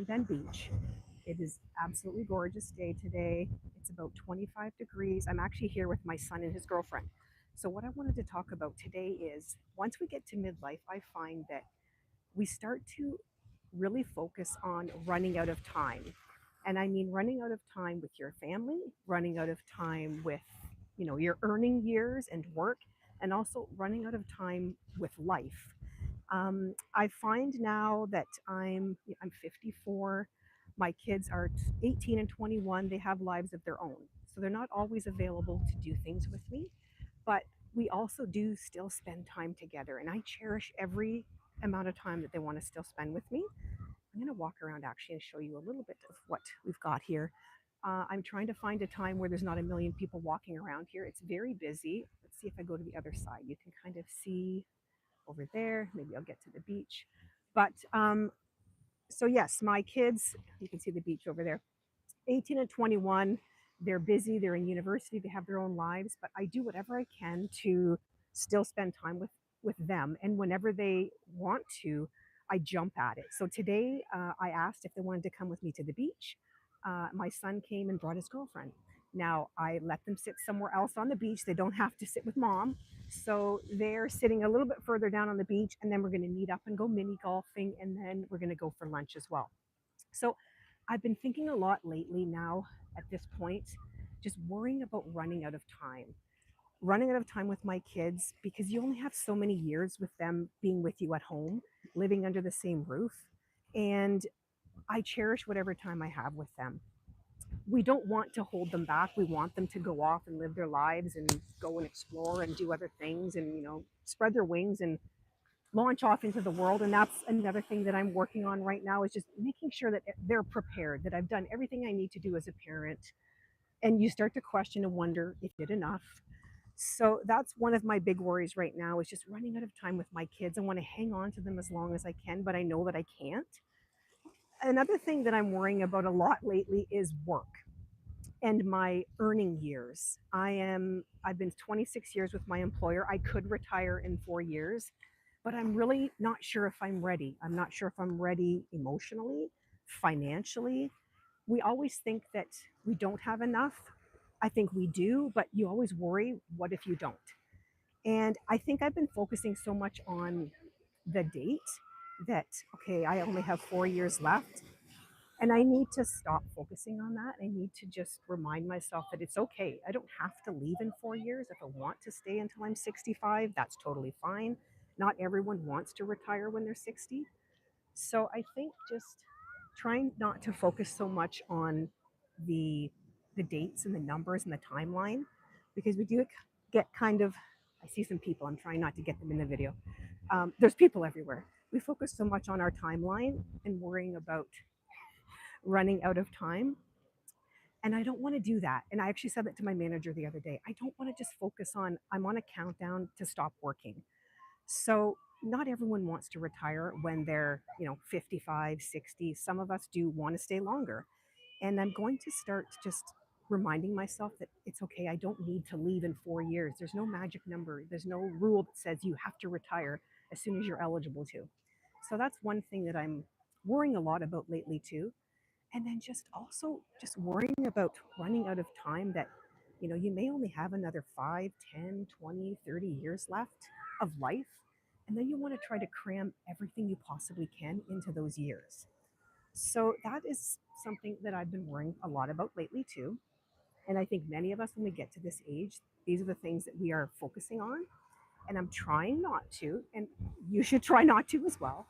Grand Bend Beach. It is absolutely gorgeous day today. It's about 25 degrees. I'm actually here with my son and his girlfriend. So what I wanted to talk about today is once we get to midlife, I find that we start to really focus on running out of time. And I mean running out of time with your family, running out of time with, your earning years and work, and also running out of time with life. I find now that I'm 54. My kids are 18 and 21. They have lives of their own, so they're not always available to do things with me. But we also do still spend time together, and I cherish every amount of time that they want to still spend with me. I'm going to walk around actually and show you a little bit of what we've got here. I'm trying to find a time where there's not a million people walking around here. It's very busy. Let's see if I go to the other side. You can kind of see over there. Maybe I'll get to the beach. But so, yes, my kids, you can see the beach over there, 18 and 21. They're busy, they're in university, they have their own lives, but I do whatever I can to still spend time with them. And whenever they want to, I jump at it. So today, I asked if they wanted to come with me to the beach. My son came and brought his girlfriend. Now I let them sit somewhere else on the beach. They don't have to sit with mom. So they're sitting a little bit further down on the beach, and then we're going to meet up and go mini golfing, and then we're going to go for lunch as well. So I've been thinking a lot lately now at this point, just worrying about running out of time with my kids because you only have so many years with them being with you at home, living under the same roof. And I cherish whatever time I have with them. We don't want to hold them back. We want them to go off and live their lives and go and explore and do other things and, spread their wings and launch off into the world. And that's another thing that I'm working on right now is just making sure that they're prepared, that I've done everything I need to do as a parent. And you start to question and wonder if you did enough. So that's one of my big worries right now is just running out of time with my kids. I want to hang on to them as long as I can, but I know that I can't. Another thing that I'm worrying about a lot lately is work and my earning years. I've been 26 years with my employer. I could retire in 4 years, but I'm really not sure if I'm ready. I'm not sure if I'm ready emotionally, financially. We always think that we don't have enough. I think we do, but you always worry, what if you don't? And I think I've been focusing so much on the date that, okay, I only have 4 years left. And I need to stop focusing on that. I need to just remind myself that it's okay. I don't have to leave in 4 years. If I want to stay until I'm 65, that's totally fine. Not everyone wants to retire when they're 60. So I think just trying not to focus so much on the the dates and the numbers and the timeline because we do get kind of, I see some people, I'm trying not to get them in the video. There's people everywhere. We focus so much on our timeline and worrying about running out of time. And I don't want to do that. And I actually said that to my manager the other day. I don't want to just focus on, I'm on a countdown to stop working. So not everyone wants to retire when they're, 55, 60. Some of us do want to stay longer. And I'm going to start just reminding myself that it's okay. I don't need to leave in 4 years. There's no magic number. There's no rule that says you have to retire as soon as you're eligible to. So that's one thing that I'm worrying a lot about lately too. And then just also just worrying about running out of time that, you may only have another 5, 10, 20, 30 years left of life. And then you want to try to cram everything you possibly can into those years. So that is something that I've been worrying a lot about lately too. And I think many of us, when we get to this age, these are the things that we are focusing on. And I'm trying not to, and you should try not to as well.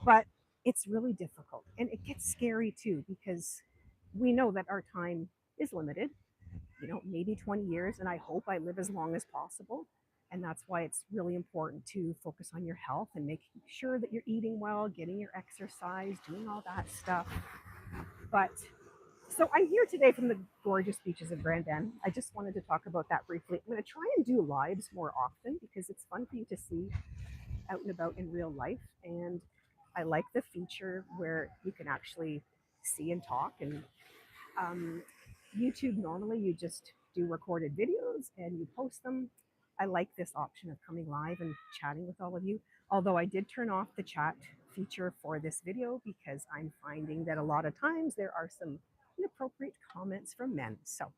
But it's really difficult. And it gets scary too, because we know that our time is limited, maybe 20 years. And I hope I live as long as possible. And that's why it's really important to focus on your health and making sure that you're eating well, getting your exercise, doing all that stuff. But so I'm here today from the gorgeous beaches of Grand Bend. I just wanted to talk about that briefly. I'm going to try and do lives more often because it's fun for you to see out and about in real life. And I like the feature where you can actually see and talk. And um, YouTube, normally you just do recorded videos and you post them. I like this option of coming live and chatting with all of you. Although I did turn off the chat feature for this video because I'm finding that a lot of times there are some inappropriate comments from men. So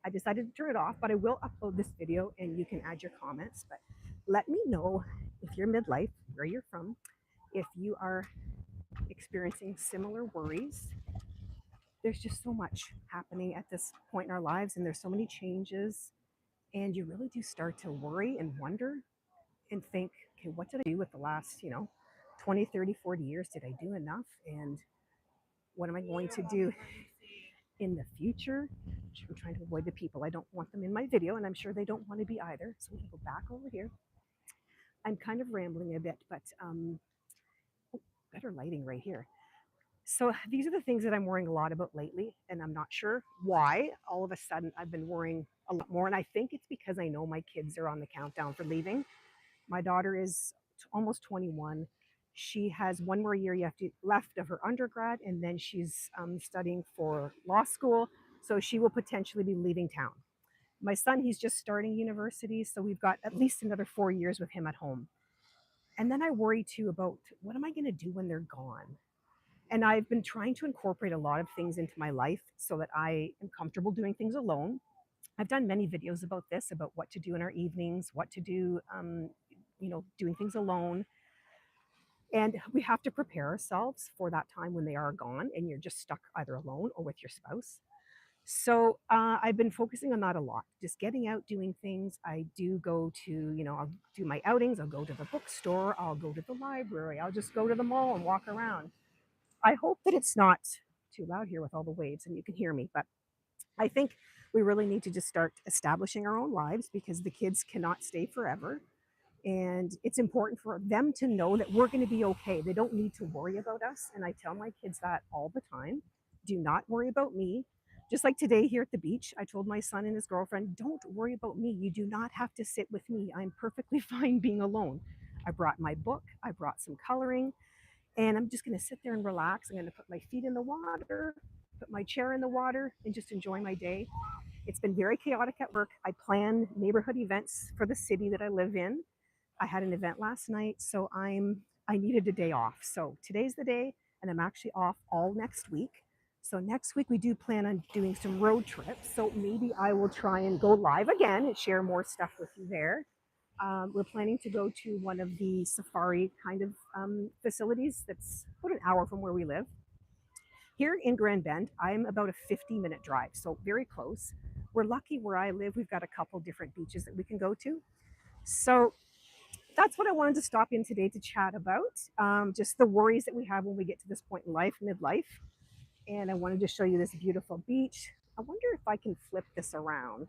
I decided to turn it off, but I will upload this video and you can add your comments. But let me know if you're midlife, where you're from, if you are experiencing similar worries. There's just so much happening at this point in our lives, and there's so many changes, and you really do start to worry and wonder and think, okay, what did I do with the last, 20, 30, 40 years? Did I do enough? And what am I going to do in the future? I'm trying to avoid the people. I don't want them in my video, and I'm sure they don't want to be either. So I'm going to go back over here. I'm kind of rambling a bit, but better lighting right here. So these are the things that I'm worrying a lot about lately, and I'm not sure why. All of a sudden, I've been worrying a lot more, and I think it's because I know my kids are on the countdown for leaving. My daughter is almost 21. She has one more year left of her undergrad, and then she's studying for law school. So she will potentially be leaving town. My son, he's just starting university, so we've got at least another 4 years with him at home. And then I worry too about what am I going to do when they're gone? And I've been trying to incorporate a lot of things into my life so that I am comfortable doing things alone. I've done many videos about this, about what to do in our evenings, what to do, doing things alone. And we have to prepare ourselves for that time when they are gone and you're just stuck either alone or with your spouse. So I've been focusing on that a lot, just getting out, doing things. I do go to, I'll do my outings. I'll go to the bookstore. I'll go to the library. I'll just go to the mall and walk around. I hope that it's not too loud here with all the waves and you can hear me, but I think we really need to just start establishing our own lives because the kids cannot stay forever. And it's important for them to know that we're going to be okay. They don't need to worry about us. And I tell my kids that all the time. Do not worry about me. Just like today here at the beach, I told my son and his girlfriend, don't worry about me. You do not have to sit with me. I'm perfectly fine being alone. I brought my book, I brought some coloring, and I'm just going to sit there and relax. I'm going to put my feet in the water, put my chair in the water, and just enjoy my day. It's been very chaotic at work. I plan neighborhood events for the city that I live in. I had an event last night, so I needed a day off. So today's the day, and I'm actually off all next week. So next week we do plan on doing some road trips. So maybe I will try and go live again and share more stuff with you there. We're planning to go to one of the safari kind of facilities that's about an hour from where we live. Here in Grand Bend, I'm about a 50-minute drive, so very close. We're lucky where I live. We've got a couple different beaches that we can go to. So that's what I wanted to stop in today to chat about. Just the worries that we have when we get to this point in life, midlife. And I wanted to show you this beautiful beach. I wonder if I can flip this around.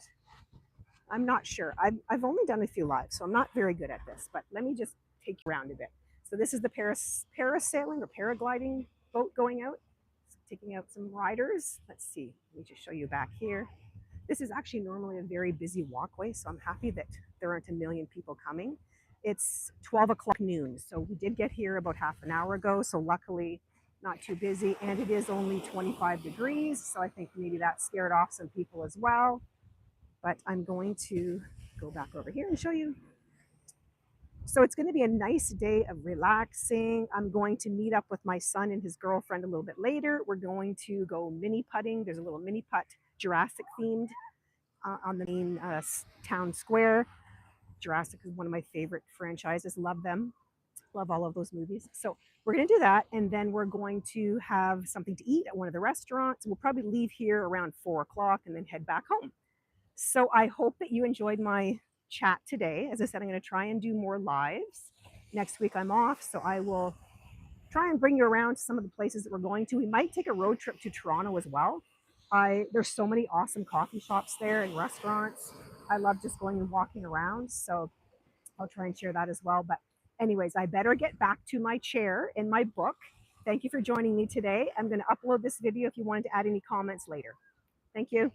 I'm not sure. I've only done a few lives, so I'm not very good at this, but let me just take you around a bit. So this is the parasailing or paragliding boat going out. It's taking out some riders. Let's see. Let me just show you back here. This is actually normally a very busy walkway, so I'm happy that there aren't a million people coming. It's 12 o'clock noon, so we did get here about half an hour ago, so luckily not too busy, and it is only 25 degrees, so I think maybe that scared off some people as well. But I'm going to go back over here and show you. So it's going to be a nice day of relaxing. I'm going to meet up with my son and his girlfriend a little bit later. We're going to go mini putting. There's a little mini putt, Jurassic themed, on the main town square. Jurassic is one of my favorite franchises. Love them. Love all of those movies. So we're going to do that. And then we're going to have something to eat at one of the restaurants. We'll probably leave here around 4 o'clock and then head back home. So I hope that you enjoyed my chat today. As I said, I'm going to try and do more lives. Next week I'm off, so I will try and bring you around to some of the places that we're going to. We might take a road trip to Toronto as well. There's so many awesome coffee shops there and restaurants. I love just going and walking around, so I'll try and share that as well. But anyways, I better get back to my chair and my book. Thank you for joining me today. I'm going to upload this video if you wanted to add any comments later. Thank you.